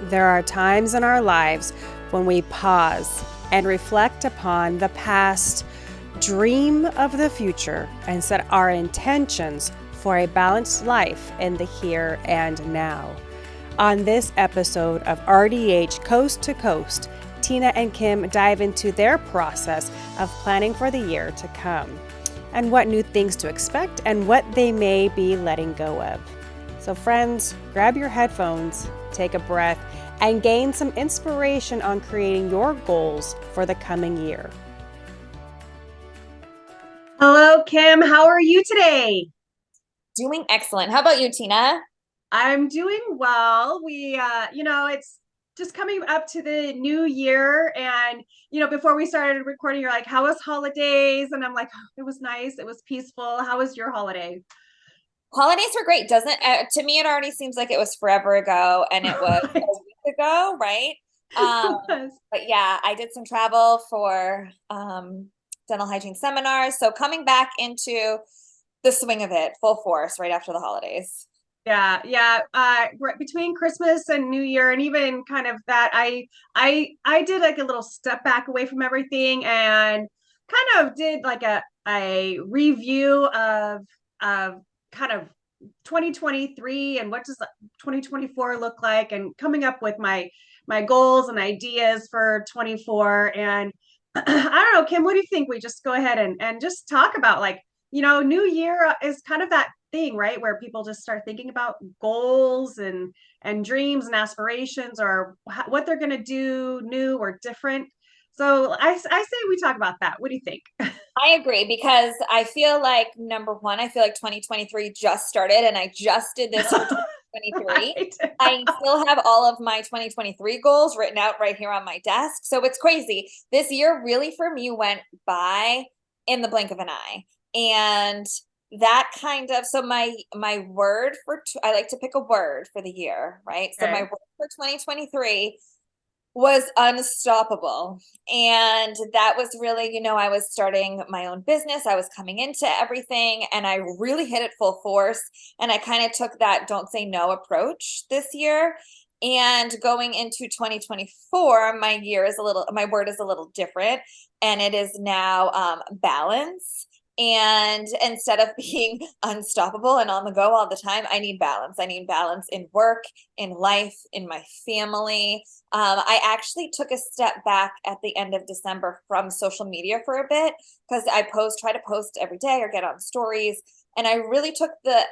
There are times in our lives when we pause and reflect upon the past, dream of the future, and set our intentions for a balanced life in the here and now. On this episode of RDH Coast to Coast, Tina and Kim dive into their process of planning for the year to come, and what new things to expect and what they may be letting go of. So friends, grab your headphones, take a breath, and gain some inspiration on creating your goals for the coming year. Hello, Kim. How are you today? Doing excellent. How about you, Tina? I'm doing well. It's just coming up to the new year. And, before we started recording, you're like, how was holidays? And I'm like, oh, it was nice. It was peaceful. How was your holiday? Holidays were great, doesn't to me it already seems like it was forever ago, and it was Right. a week ago, right? It was. But yeah, I did some travel for dental hygiene seminars. So coming back into the swing of it, full force right after the holidays. Yeah. Right between Christmas and New Year, and even kind of that, I did like a little step back away from everything and kind of did like a review of kind of 2023 and what does 2024 look like, and coming up with my goals and ideas for 24. And I don't know, Kim, what do you think we just go ahead and just talk about, like, new year is kind of that thing, right, where people just start thinking about goals and dreams and aspirations, or what they're going to do new or different. So I say we talk about that. What do you think? I agree, because I feel like, number one, I feel like 2023 just started and I just did this for 2023. Right. I still have all of my 2023 goals written out right here on my desk. So it's crazy. This year really for me went by in the blink of an eye. And that kind of, so my word for, I like to pick a word for the year, right? So my Okay. word for 2023 was unstoppable. And that was really, I was starting my own business. I was coming into everything and I really hit it full force. And I kind of took that don't say no approach this year. And going into 2024, my word is a little different. And it is now balance. And instead of being unstoppable and on the go all the time, I need balance. I need balance in work, in life, in my family. I actually took a step back at the end of December from social media for a bit, because try to post every day or get on stories. And I really took the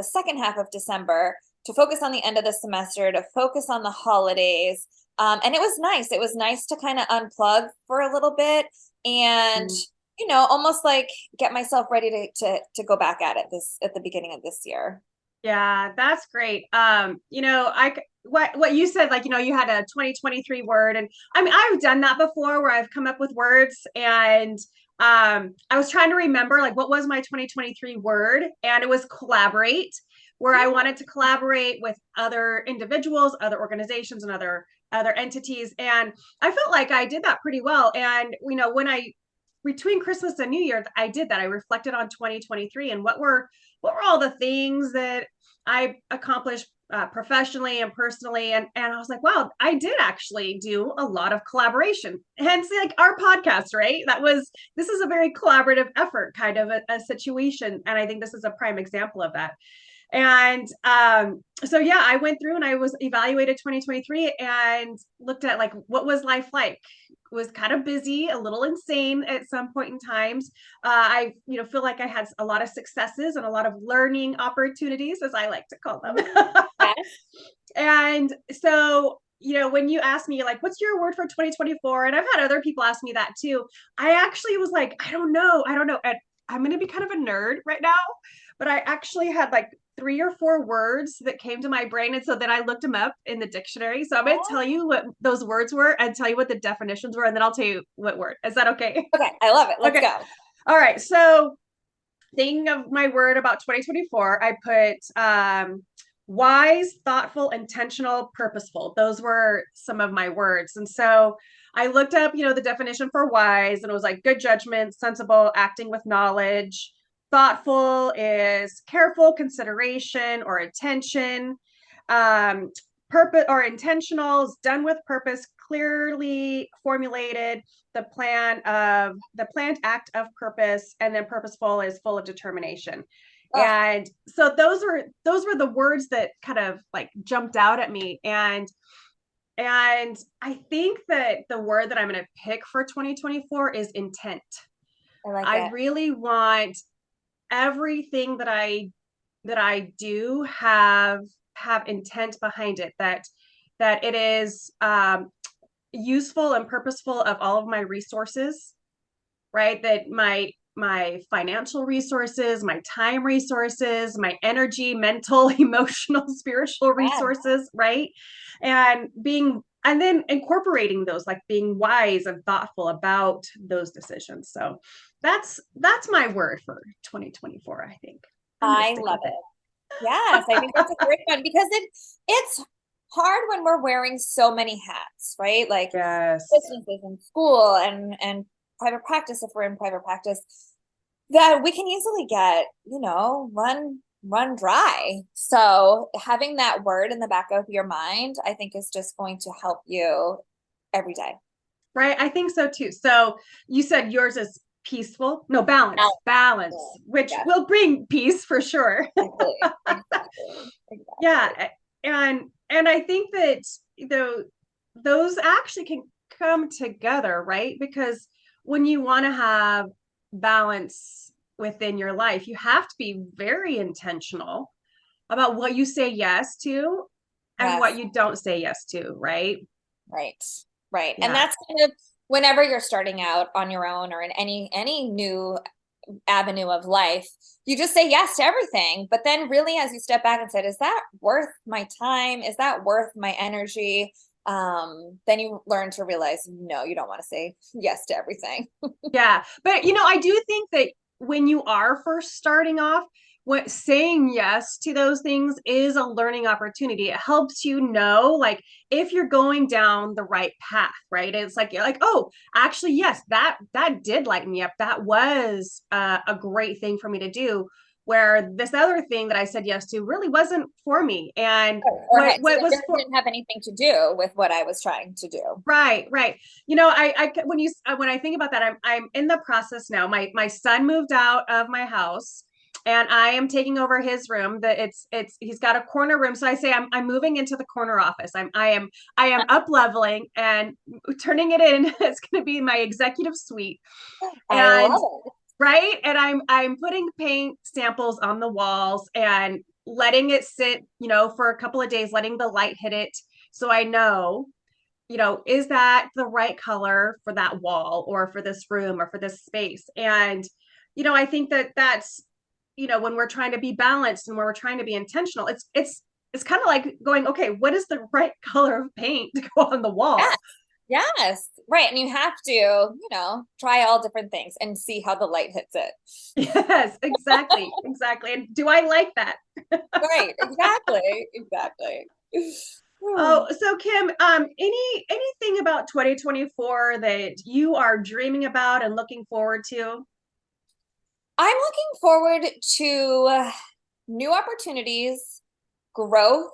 second half of December to focus on the end of the semester, to focus on the holidays. And it was nice. It was nice to kind of unplug for a little bit and, almost like get myself ready to go back at it at the beginning of this year. Yeah, that's great. What you said, like, you had a 2023 word, and I mean, I've done that before where I've come up with words, and I was trying to remember, like, what was my 2023 word, and it was collaborate, where I wanted to collaborate with other individuals, other organizations, and other entities. And I felt like I did that pretty well. And when I between Christmas and New Year, I did that. I reflected on 2023 and what were all the things that I accomplished professionally and personally. And I was like, wow, I did actually do a lot of collaboration. Hence, like, our podcast, right? This is a very collaborative effort, kind of a situation. And I think this is a prime example of that. And so, yeah, I went through and I was evaluated 2023 and looked at, like, what was life like. Was kind of busy, a little insane at some point in times. I, feel like I had a lot of successes and a lot of learning opportunities, as I like to call them. Yes. And so, when you ask me, like, what's your word for 2024? And I've had other people ask me that too. I actually was like, I don't know. And I'm going to be kind of a nerd right now, but I actually had like 3 or 4 words that came to my brain. And so then I looked them up in the dictionary. So I'm going to tell you what those words were and tell you what the definitions were. And then I'll tell you what word. Is that okay? Okay, I love it. Let's Okay. go. All right. So thinking of my word about 2024, I put wise, thoughtful, intentional, purposeful. Those were some of my words. And so I looked up, the definition for wise, and it was like good judgment, sensible, acting with knowledge. Thoughtful is careful consideration or attention. Um, purpose or intentional, is done with purpose, clearly formulated, the planned act of purpose, and then purposeful is full of determination. Oh, And so those were the words that kind of like jumped out at me. And I think that the word that I'm going to pick for 2024 is intent. I like I it. really want everything that I do have intent behind it, that it is useful and purposeful of all of my resources, right? That my financial resources, my time resources, my energy, mental, emotional, spiritual Yeah. resources, right? And then incorporating those, like being wise and thoughtful about those decisions. So that's my word for 2024, I think. I'm going to I stick love with it. Yes, I think that's a great one because it's hard when we're wearing so many hats, right? Like Yes. businesses and school and private practice if we're in private practice, that we can easily get, run dry. So having that word in the back of your mind, I think is just going to help you every day. Right. I think so too. So you said yours is peaceful. No, balance, Balance. which Yes, will bring peace for sure. exactly. Yeah. And I think that though those actually can come together, right? Because when you want to have balance within your life, you have to be very intentional about what you say yes to and what Yes. you don't say yes to, right? Right. Right. And Yeah. that's kind of whenever you're starting out on your own or in any new avenue of life, you just say yes to everything. But then really as you step back and said, is that worth my time? Is that worth my energy? Then you learn to realize, no, you don't want to say yes to everything. Yeah. But I do think that when you are first starting off, what saying yes to those things is a learning opportunity. It helps you know, like, if you're going down the right path, right? It's like you're like, oh, actually, yes, that did light me up. That was a great thing for me to do. Where this other thing that I said yes to really wasn't for me. And what was for didn't have anything to do with what I was trying to do. Right, right. When I think about that, I'm in the process now. My son moved out of my house, and I am taking over his room. That it's he's got a corner room, so I say I'm moving into the corner office. I am up leveling and turning it in. It's going to be my executive suite, I and love it. right, and I'm putting paint samples on the walls and letting it sit, for a couple of days, letting the light hit it, so I know, is that the right color for that wall or for this room or for this space? And, I think that's, when we're trying to be balanced and when we're trying to be intentional, it's kind of like going, okay, what is the right color of paint to go on the Yeah. wall? Yes. Right. And you have to, try all different things and see how the light hits it. Yes, exactly. Exactly. And do I like that? Right. Exactly. Exactly. Oh, so Kim, anything about 2024 that you are dreaming about and looking forward to? I'm looking forward to new opportunities, growth,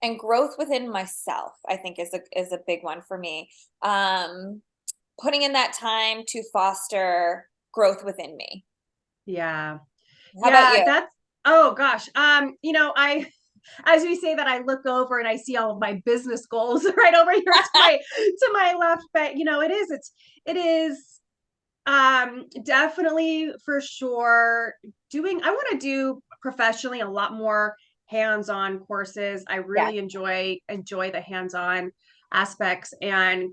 and growth within myself, I think is a big one for me. Putting in that time to foster growth within me. Yeah. How about Yeah, you? oh gosh. As we say that, I look over and I see all of my business goals right over here to my left. But it is definitely for sure I want to do professionally a lot more hands-on courses. I Yeah. really enjoy the hands-on aspects, and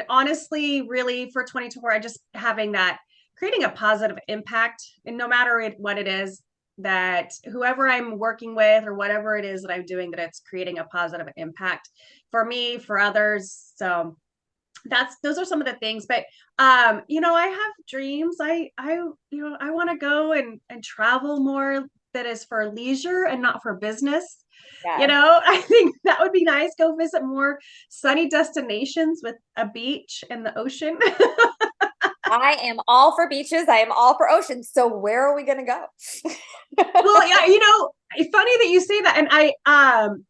honestly, really for 2024, I just having that, creating a positive impact, and no matter what it is, that whoever I'm working with or whatever it is that I'm doing, that it's creating a positive impact for me, for others. So those are some of the things. But I have dreams. I want to go and travel more, that is for leisure and not for business. Yes. I think that would be nice. Go visit more sunny destinations with a beach and the ocean. I am all for beaches. I am all for oceans. So where are we going to go? Well, yeah, it's funny that you say that. And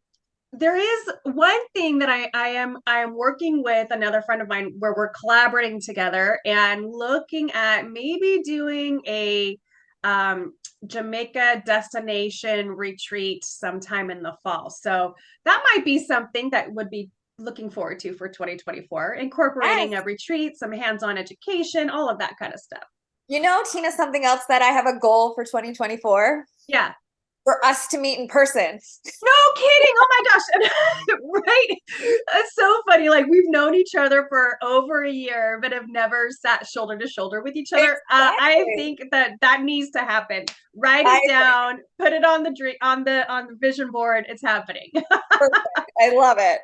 there is one thing that I am working with another friend of mine where we're collaborating together and looking at maybe doing a Jamaica destination retreat sometime in the fall. So that might be something that would be looking forward to for 2024, Yes. incorporating a retreat, some hands-on education, all of that kind of stuff. You know, Tina, something else that I have a goal for 2024 Yeah. for us to meet in person. No kidding. Oh my gosh. Right. That's so funny. Like we've known each other for over a year, but have never sat shoulder to shoulder with each other. I Exactly. think that needs to happen. Write I it agree. down, put it on the on the vision board. It's happening. Perfect. I love it.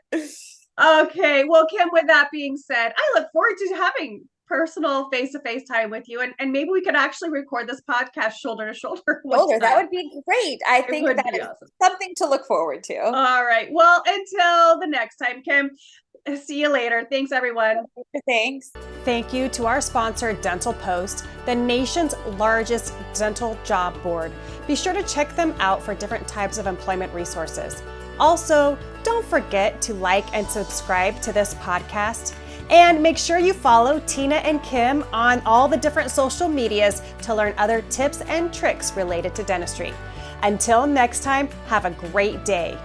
Okay. Well, Kim, with that being said, I look forward to having personal face-to-face time with you. And maybe we could actually record this podcast shoulder to shoulder one Shoulder, that time. would be great. I It think would that be is awesome. something to look forward to. All right. Well, until the next time, Kim, see you later. Thanks, everyone. Thanks. Thank you to our sponsor, Dental Post, the nation's largest dental job board. Be sure to check them out for different types of employment resources. Also, don't forget to like and subscribe to this podcast. And make sure you follow Tina and Kim on all the different social medias to learn other tips and tricks related to dentistry. Until next time, have a great day.